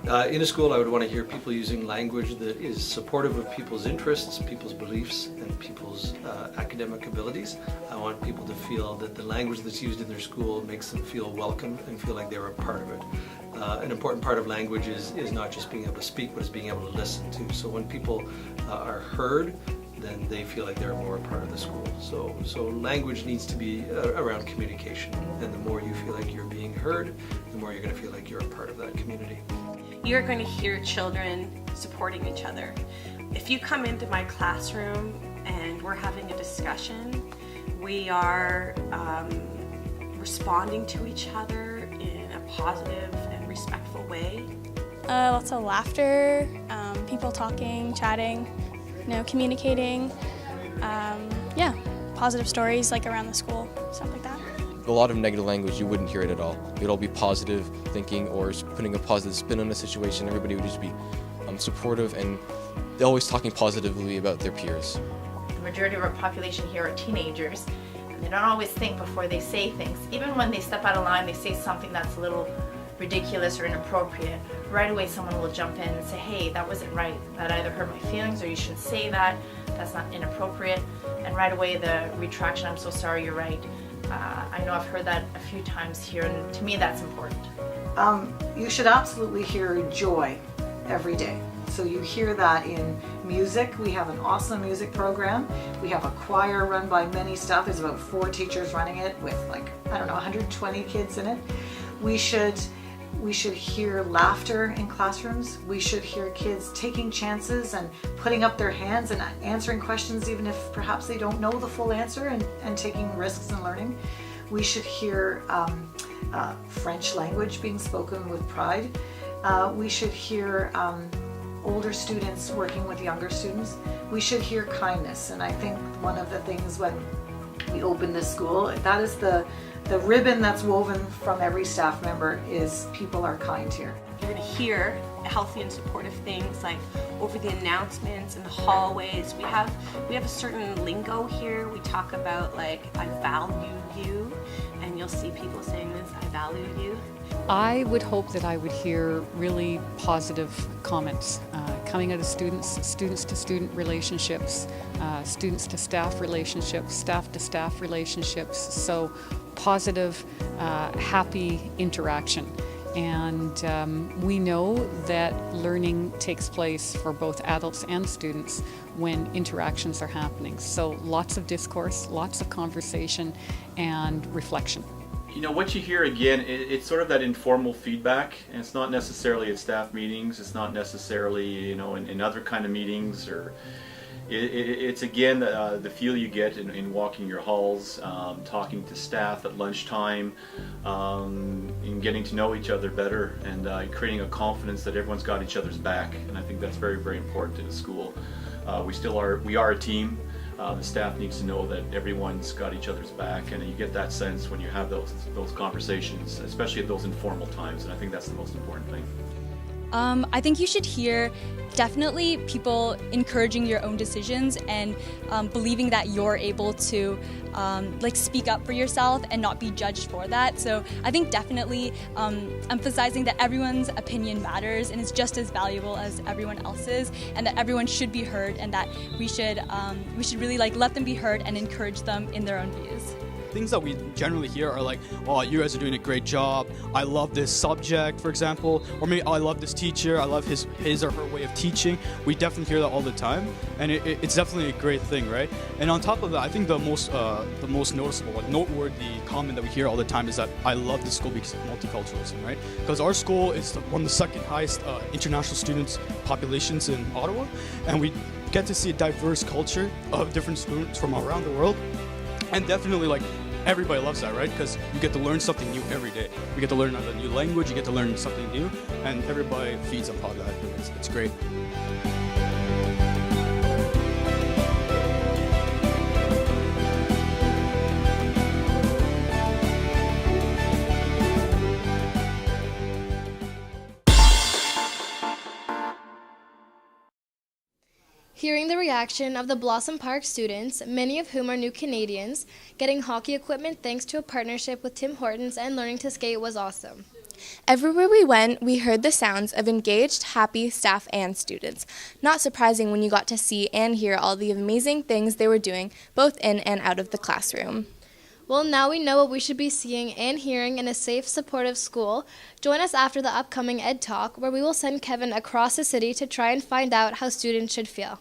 In a school, I would want to hear people using language that is supportive of people's interests, people's beliefs, and people's academic abilities. I want people to feel that the language that's used in their school makes them feel welcome and feel like they're a part of it. An important part of language is not just being able to speak, but is being able to listen to. So when people are heard, then they feel like they're more a part of the school. So language needs to be around communication, and the more you feel like you're being heard, the more you're going to feel like you're a part of that community. You're going to hear children supporting each other. If you come into my classroom and we're having a discussion, we are responding to each other in a positive and respectful way. Lots of laughter, people talking, chatting, communicating. Yeah, positive stories like around the school, stuff like that. A lot of negative language, you wouldn't hear it at all. It'd all be positive thinking or putting a positive spin on a situation. Everybody would just be supportive and they're always talking positively about their peers. The majority of our population here are teenagers, and they don't always think before they say things. Even when they step out of line, they say something that's a little ridiculous or inappropriate. Right away someone will jump in and say, hey, that wasn't right. That either hurt my feelings, or you shouldn't say that. That's not inappropriate. And right away the retraction, I'm so sorry, you're right. I know I've heard that a few times here, and to me that's important. You should absolutely hear joy every day. So you hear that in music. We have an awesome music program. We have a choir run by many staff. There's about 4 teachers running it with 120 kids in it. We should hear laughter in classrooms. We should hear kids taking chances and putting up their hands and answering questions even if perhaps they don't know the full answer, and taking risks and learning. We should hear French language being spoken with pride. We should hear older students working with younger students. We should hear kindness, and I think one of the things when we open this school, that is the ribbon that's woven from every staff member, is people are kind here. You're going to hear healthy and supportive things like over the announcements in the hallways. We have a certain lingo here. We talk about I value you, and you'll see people saying this, I value you. I would hope that I would hear really positive comments coming out of students to student relationships, students to staff relationships, staff to staff relationships. So positive, happy interaction. And we know that learning takes place for both adults and students when interactions are happening. So lots of discourse, lots of conversation, and reflection. What you hear again, it's sort of that informal feedback, and it's not necessarily at staff meetings, it's not necessarily in other kind of meetings, or it's again the feel you get in walking your halls, talking to staff at lunchtime, in getting to know each other better, and creating a confidence that everyone's got each other's back. And I think that's very, very important in a school. We are a team. The staff needs to know that everyone's got each other's back, and you get that sense when you have those conversations, especially at those informal times, and I think that's the most important thing. I think you should hear definitely people encouraging your own decisions and believing that you're able to speak up for yourself and not be judged for that. So I think definitely emphasizing that everyone's opinion matters and is just as valuable as everyone else's, and that everyone should be heard, and that we should really let them be heard and encourage them in their own views. Things that we generally hear are like, oh, you guys are doing a great job, I love this subject, for example, or maybe I love this teacher, I love his or her way of teaching. We definitely hear that all the time, and it's definitely a great thing, right? And on top of that, I think the most noticeable, noteworthy comment that we hear all the time is that I love this school because of multiculturalism, right? Because our school is one of the second highest international students populations in Ottawa, and we get to see a diverse culture of different students from around the world. And definitely, everybody loves that, right? Because you get to learn something new every day. You get to learn a new language, you get to learn something new, and everybody feeds on that. It's great. Hearing the reaction of the Blossom Park students, many of whom are new Canadians, getting hockey equipment thanks to a partnership with Tim Hortons and learning to skate was awesome. Everywhere we went, we heard the sounds of engaged, happy staff and students. Not surprising when you got to see and hear all the amazing things they were doing, both in and out of the classroom. Well, now we know what we should be seeing and hearing in a safe, supportive school. Join us after the upcoming Ed Talk, where we will send Kevin across the city to try and find out how students should feel.